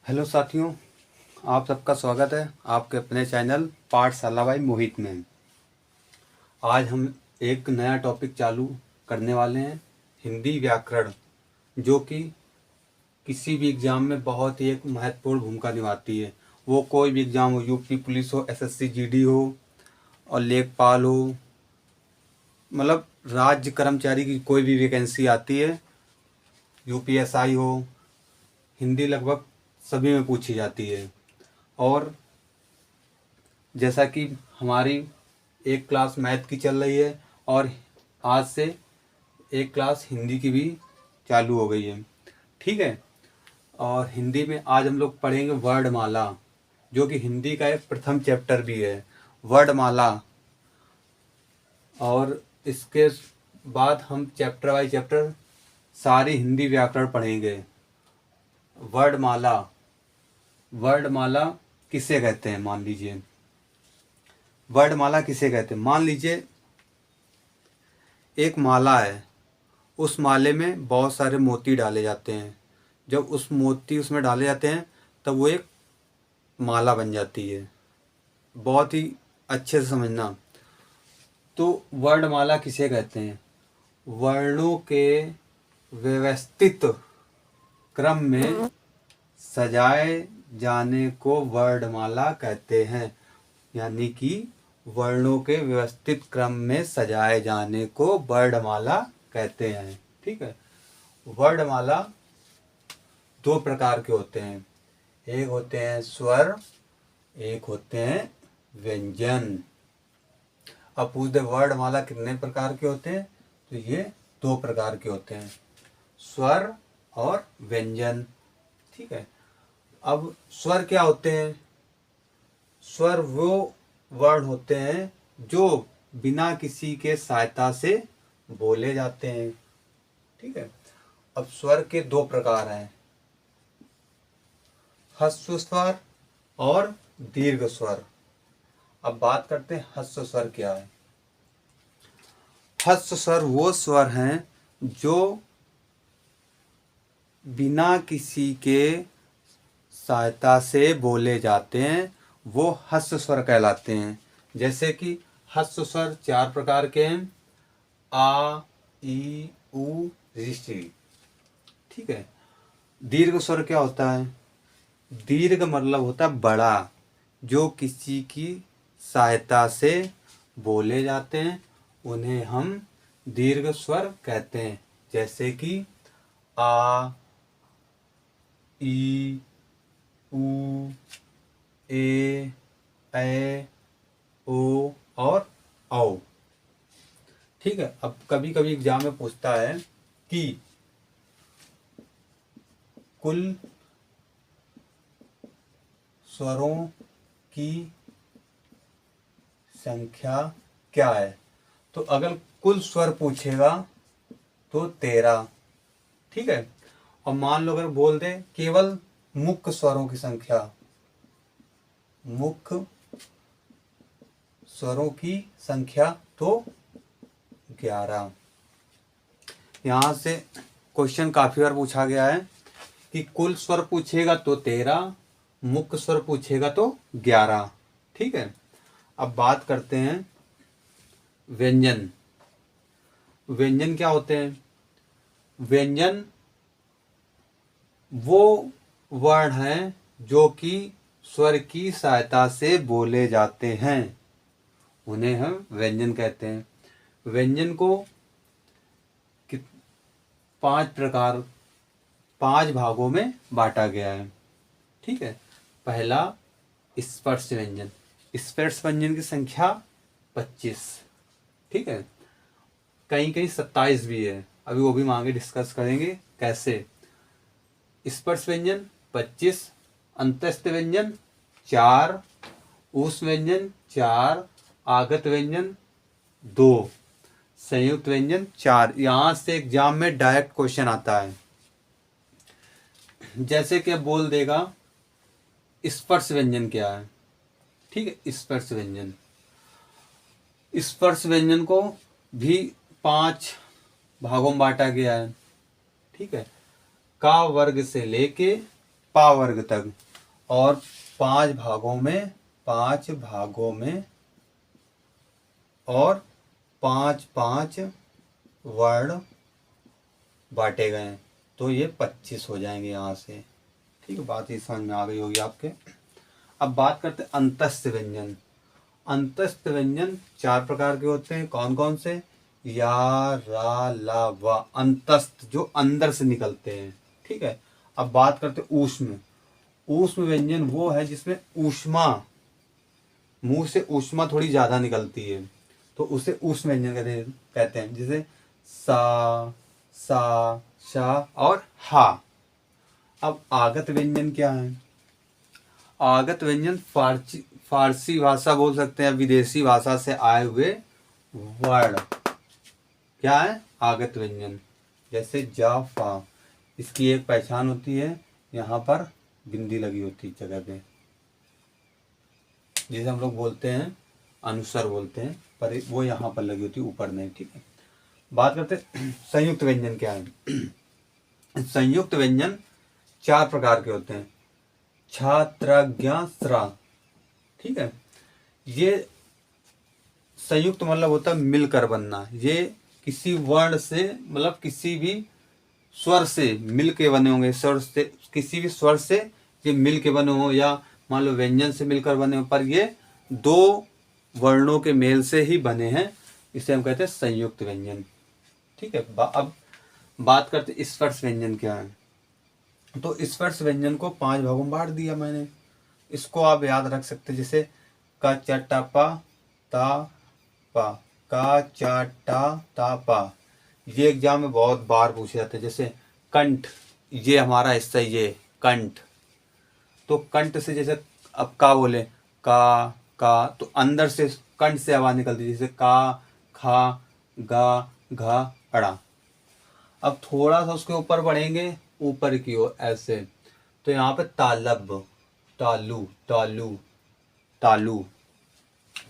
Hello साथियों, आप सबका स्वागत है आपके अपने चैनल पाठशाला बाई मोहित में। आज हम एक नया टॉपिक चालू करने वाले हैं, हिंदी व्याकरण, जो कि किसी भी एग्ज़ाम में बहुत ही एक महत्वपूर्ण भूमिका निभाती है। वो कोई भी एग्ज़ाम हो, यूपी पुलिस हो, एसएससी जीडी हो और लेखपाल हो, मतलब राज्य कर्मचारी की कोई भी वैकेंसी आती है, यूपीएसआई हो, हिंदी लगभग सभी में पूछी जाती है। और जैसा कि हमारी एक क्लास मैथ की चल रही है और आज से एक क्लास हिंदी की भी चालू हो गई है, ठीक है। और हिंदी में आज हम लोग पढ़ेंगे वर्णमाला, जो कि हिंदी का एक प्रथम चैप्टर भी है, वर्णमाला। और इसके बाद हम चैप्टर बाय चैप्टर सारी हिंदी व्याकरण पढ़ेंगे। वर्णमाला, वर्णमाला किसे कहते हैं? मान लीजिए वर्णमाला किसे कहते हैं। मान लीजिए एक माला है, उस माले में बहुत सारे मोती डाले जाते हैं। जब उस मोती उसमें डाले जाते हैं तब वो एक माला बन जाती है। बहुत ही अच्छे से समझना। तो वर्णमाला किसे कहते हैं? वर्णों के व्यवस्थित क्रम में सजाए जाने को वर्णमाला कहते हैं। यानी कि वर्णों के व्यवस्थित क्रम में सजाए जाने को वर्णमाला कहते हैं, ठीक है। वर्णमाला दो प्रकार के होते हैं, एक होते हैं स्वर, एक होते हैं व्यंजन। अब पूछते वर्णमाला कितने प्रकार के होते हैं? तो ये दो प्रकार के होते हैं, स्वर और व्यंजन, ठीक है। अब स्वर क्या होते हैं? स्वर वो वर्ण होते हैं जो बिना किसी के सहायता से बोले जाते हैं, ठीक है। अब स्वर के दो प्रकार हैं, ह्रस्व स्वर और दीर्घ स्वर। अब बात करते हैं ह्रस्व स्वर क्या है। ह्रस्व स्वर वो स्वर हैं जो बिना किसी के सहायता से बोले जाते हैं, वो ह्रस्व स्वर कहलाते हैं। जैसे कि ह्रस्व स्वर चार प्रकार के हैं, आ, ई, उ, ऋ, ठीक है। दीर्घ स्वर क्या होता है? दीर्घ मतलब होता है बड़ा, जो किसी की सहायता से बोले जाते हैं, उन्हें हम दीर्घ स्वर कहते हैं। जैसे कि आ, ई, उ, ए, ओ और औ, ठीक है। अब कभी कभी एग्जाम में पूछता है कि कुल स्वरों की संख्या क्या है? तो अगर कुल स्वर पूछेगा तो 13, ठीक है। और मान लो अगर बोल दे केवल मुख्य स्वरों की संख्या, मुख्य स्वरों की संख्या तो 11। यहाँ से क्वेश्चन काफी बार पूछा गया है कि कुल स्वर पूछेगा तो 13, मुख्य स्वर पूछेगा तो 11, ठीक है। अब बात करते हैं व्यंजन। व्यंजन क्या होते हैं? व्यंजन वो वर्ण हैं जो कि स्वर की सहायता से बोले जाते हैं, उन्हें हम व्यंजन कहते हैं। व्यंजन को पांच भागों में बांटा गया है, ठीक है। पहला स्पर्श व्यंजन। स्पर्श व्यंजन की संख्या 25, ठीक है। कहीं कहीं 27 भी है, अभी वो भी आगे डिस्कस करेंगे कैसे। स्पर्श व्यंजन 25, अंतस्थ व्यंजन 4, ऊष्म व्यंजन 4, आगत व्यंजन 2, संयुक्त व्यंजन 4। यहां से एग्जाम में डायरेक्ट क्वेश्चन आता है। जैसे कि बोल देगा स्पर्श व्यंजन क्या है, ठीक है। स्पर्श व्यंजन, स्पर्श व्यंजन को भी 5 भागों में बांटा गया है, ठीक है। का वर्ग से लेके पा वर्ग तक, और 5 भागों में और 5 वर्ण बांटे गए, तो ये 25 हो जाएंगे यहाँ से। ठीक है, बात ये समझ में आ गई होगी आपके। अब बात करते हैं अंतस्थ व्यंजन। अंतस्थ व्यंजन 4 प्रकार के होते हैं। कौन कौन से? या, रा, ला, वा। अंतस्थ जो अंदर से निकलते हैं। ठीक है। अब बात करते हैं ऊष्म। ऊष्म व्यंजन वो है जिसमें ऊष्मा, मुंह से ऊष्मा थोड़ी ज्यादा निकलती है, तो उसे ऊष्म व्यंजन कहते हैं। जैसे सा, सा, शा और हा। अब आगत व्यंजन क्या है? आगत व्यंजन फारसी भाषा बोल सकते हैं, विदेशी भाषा से आए हुए वर्ण। क्या है? आगत व्यंजन। जैसे जा, फा, इसकी एक पहचान होती है, यहाँ पर बिंदी लगी होती है जगह पे, जिसे हम लोग बोलते हैं अनुस्वर बोलते हैं, पर वो यहाँ पर लगी होती है, ऊपर नहीं। ठीक है। बात करते हैं संयुक्त व्यंजन क्या है। संयुक्त व्यंजन 4 प्रकार के होते हैं। छ, त्र, ज्ञ, स्र। ठीक है। ये संयुक्त मतलब होता है मिलकर बनना। ये किसी वर्ण से, मतलब किसी भी स्वर से मिल के बने होंगे। स्वर से, किसी भी स्वर से ये मिल के बने हो, या मान लो व्यंजन से मिलकर बने हो, पर ये 2 वर्णों के मेल से ही बने हैं। इसे हम कहते हैं संयुक्त व्यंजन। ठीक है। अब बात करते हैं स्पर्श व्यंजन क्या है। तो स्पर्श व्यंजन को 5 भागों में बांट दिया मैंने। इसको आप याद रख सकते हैं। जैसे का, चा, टा, पा, ता, पा, का, चा, टा, ता, पा। ये एग्जाम में बहुत बार पूछे जाते हैं। जैसे कंठ, ये हमारा हिस्सा, ये कंठ। तो कंठ से जैसे अब का बोले, का, तो अंदर से कंठ से आवाज निकलती है। जैसे का, खा, गा, घा, अड़ा। अब थोड़ा सा उसके ऊपर बढ़ेंगे, ऊपर की ओर ऐसे, तो यहाँ पे तालब, तालू, तालू, तालू।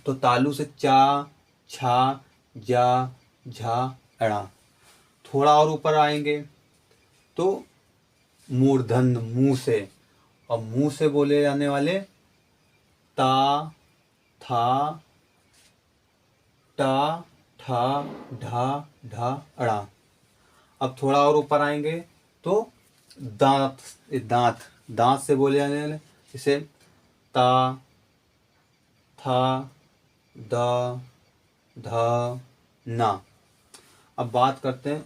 तो तालू से चा, छा, जा, झा, अड़ा। थोड़ा और ऊपर आएंगे तो मूर्धन्य, मुंह से, और मुंह से बोले जाने वाले ता, था, टा, ठा, ढा, ढा, अड़ा। अब थोड़ा और ऊपर आएंगे तो दांत, दांत, दांत से बोले जाने वाले, जैसे ता, था, दा, धा, ना। अब बात करते हैं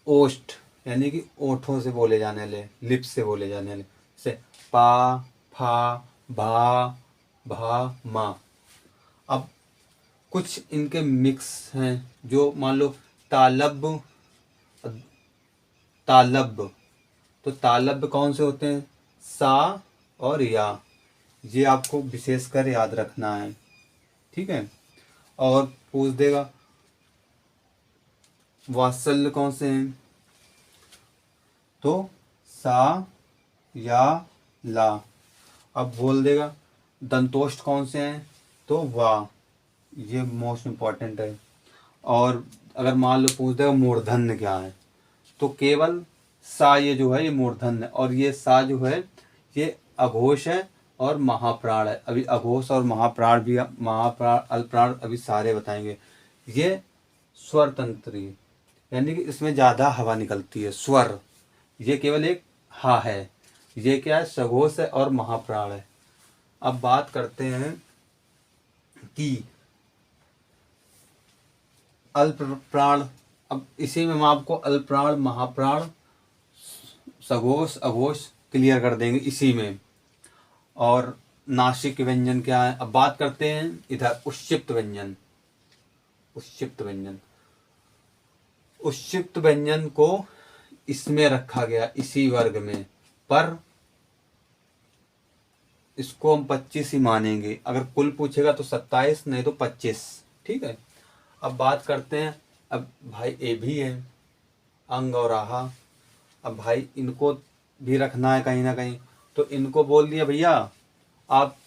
ओष्ठ, यानी कि ओठों से बोले जाने वाले, लिप्स से बोले जाने वाले, जैसे पा, फा, भा, भा, मा। अब कुछ इनके मिक्स हैं, जो मान लो तालब, तालब। तो तालब कौन से होते हैं? सा और या। ये आपको विशेषकर याद रखना है। ठीक है। और पूछ देगा वात्सल्य कौन से हैं, तो सा, या, ला। अब बोल देगा दंतोष्ठ कौन से हैं, तो वा। ये मोस्ट इम्पॉर्टेंट है। और अगर मान लो पूछ देगा मूर्धन्य क्या है, तो केवल सा, ये जो है ये मूर्धन्य है, और ये सा जो है ये अघोष है और महाप्राण है। अभी अघोष और महाप्राण भी, महाप्राण, अल्पप्राण अभी सारे बताएंगे। ये स्वर तंत्री, यानी कि इसमें ज़्यादा हवा निकलती है। स्वर, ये केवल एक हा है। ये क्या है? सघोष है और महाप्राण है। अब बात करते हैं कि अल्प प्राण। अब इसी में हम आपको अल्प प्राण, महाप्राण, सघोष, अघोष क्लियर कर देंगे इसी में। और नासिक व्यंजन क्या है? अब बात करते हैं इधर उच्छिप्त व्यंजन। उच्छिप्त व्यंजन, उच्छिप्त व्यंजन को इसमें रखा गया, इसी वर्ग में, पर इसको हम 25 ही मानेंगे। अगर कुल पूछेगा तो 27, नहीं तो 25। ठीक है। अब बात करते हैं, अब भाई ए भी है, अंग और आहा। अब भाई इनको भी रखना है कहीं ना कहीं, तो इनको बोल दिया भैया आप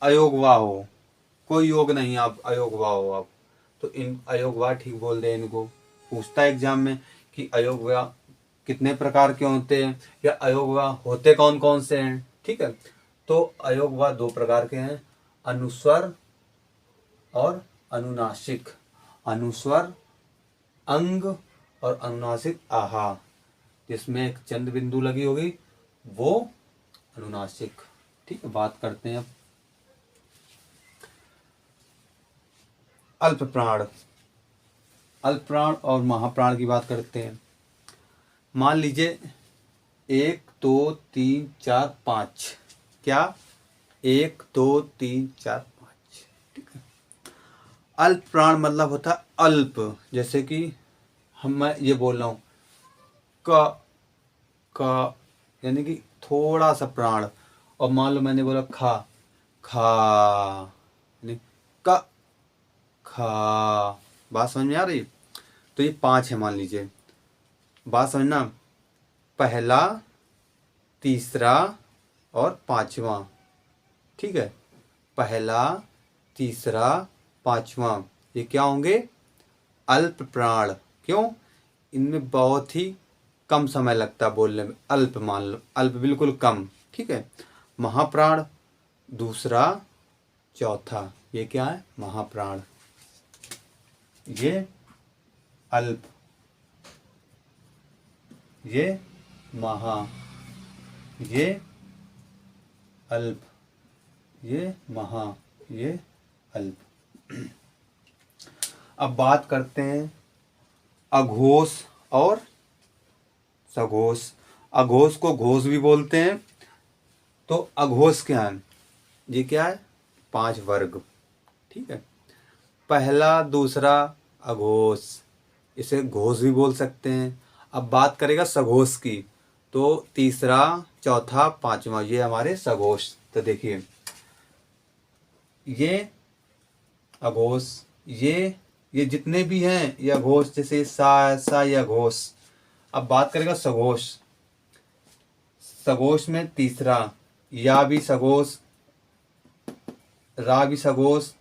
अयोगवा हो, कोई योग नहीं, आप अयोगवा हो आप। तो इन अयोगवा ठीक बोल दे। इनको पूछता है एग्जाम में कि अयोगवा कितने प्रकार के होते हैं, या अयोगवा होते कौन कौन से हैं। ठीक है, तो अयोगवा 2 प्रकार के हैं, अनुस्वर और अनुनासिक। अनुस्वर अंग और अनुनासिक आहा, जिसमें एक चंद्र बिंदु लगी होगी वो अनुनासिक। ठीक है, बात करते हैं अब अल्प प्राण। अल्प प्राण और महाप्राण की बात करते हैं। मान लीजिए 1 2 3 4 5, क्या 1 2 3 4 5। ठीक है, अल्प प्राण मतलब होता है अल्प, जैसे कि मैं ये बोल रहा हूँ क यानी कि थोड़ा सा प्राण, और मान लो मैंने बोला खा यानी क खा। बात समझ में आ रही? तो ये 5 है, मान लीजिए। बात समझना, पहला, तीसरा और 5वां। ठीक है, पहला, तीसरा, 5वां, ये क्या होंगे? अल्प प्राण। क्यों? इनमें बहुत ही कम समय लगता है बोलने में। अल्प मान लो, अल्प बिल्कुल कम। ठीक है, महाप्राण दूसरा, चौथा, ये क्या है? महाप्राण। ये अल्प, ये महा, ये अल्प, ये महा, ये अल्प। अब बात करते हैं अघोष और सघोष। अघोष को घोष भी बोलते हैं। तो अघोष क्या है? ये क्या है? 5 वर्ग। ठीक है, पहला, दूसरा अघोष, इसे घोष भी बोल सकते हैं। अब बात करेगा सघोष की, तो तीसरा, चौथा, 5वां, ये हमारे सघोष। तो देखिए ये अघोष, ये जितने भी हैं ये अघोष, जैसे सा ये अघोष। अब बात करेगा सघोष। सघोष में तीसरा, या भी सघोष, रा भी सघोष,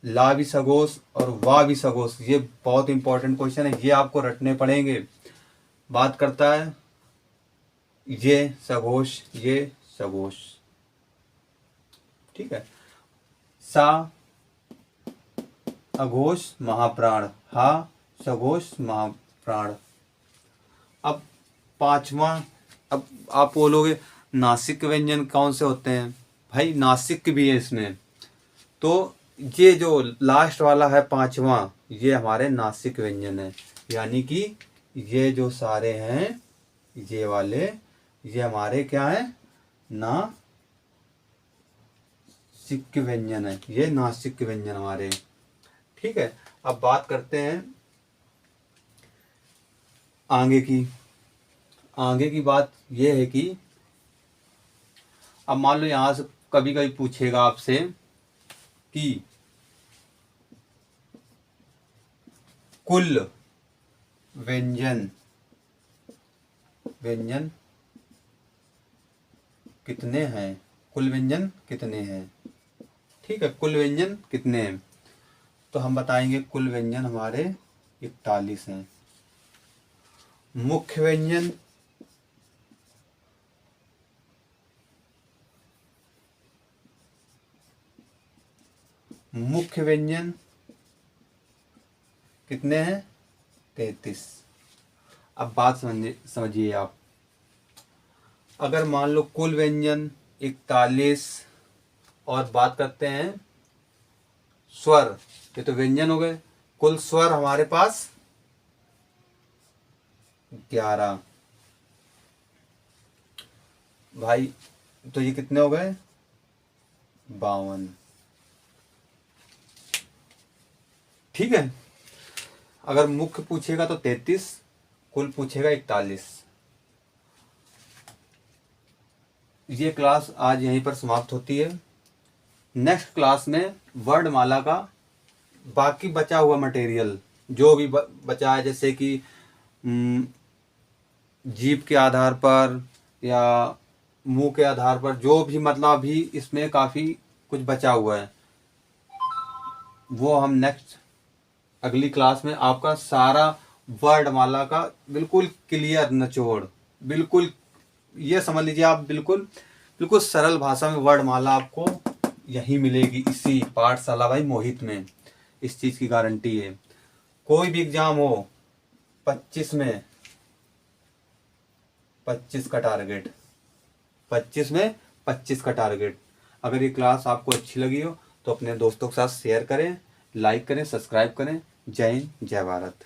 ला भी सघोष और वा भी सघोष। ये बहुत इंपॉर्टेंट क्वेश्चन है, ये आपको रटने पड़ेंगे। बात करता है ये सघोष, ये सघोष। ठीक है, सा अघोष महाप्राण, हा सघोष महाप्राण। अब 5वां, अब आप बोलोगे नासिक व्यंजन कौन से होते हैं? भाई नासिक भी है इसमें। तो ये जो लास्ट वाला है 5वां, ये हमारे नासिक व्यंजन है। यानी कि ये जो सारे हैं ये वाले, ये हमारे क्या है? नासिक व्यंजन है। ये नासिक व्यंजन हमारे। ठीक है, अब बात करते हैं आगे की। आगे की बात यह है कि अब मान लो यहां से कभी कभी पूछेगा आपसे कि कुल व्यंजन कितने हैं? कुल व्यंजन कितने हैं? ठीक है, कुल व्यंजन कितने हैं? तो हम बताएंगे कुल व्यंजन हमारे 41 हैं। मुख्य व्यंजन कितने हैं? 33। अब बात समझिए आप। अगर मान लो कुल व्यंजन 41 और बात करते हैं स्वर, ये तो व्यंजन हो गए। कुल स्वर हमारे पास 11। भाई तो ये कितने हो गए? 52। ठीक है, अगर मुख्य पूछेगा तो 33, कुल पूछेगा 41। ये क्लास आज यहीं पर समाप्त होती है। नेक्स्ट क्लास में वर्णमाला का बाकी बचा हुआ मटेरियल जो भी बचा है, जैसे कि जीभ के आधार पर या मुंह के आधार पर, जो भी मतलब अभी इसमें काफ़ी कुछ बचा हुआ है, वो हम नेक्स्ट अगली क्लास में आपका सारा वर्णमाला का बिल्कुल क्लियर निचोड़, बिल्कुल ये समझ लीजिए आप, बिल्कुल बिल्कुल सरल भाषा में वर्णमाला आपको यहीं मिलेगी, इसी पाठशाला भाई मोहित में। इस चीज़ की गारंटी है। कोई भी एग्जाम हो, 25 में 25 का टारगेट, 25 में 25 का टारगेट। अगर ये क्लास आपको अच्छी लगी हो तो अपने दोस्तों के साथ शेयर करें, लाइक करें, सब्सक्राइब करें। जय हिंद, जय भारत।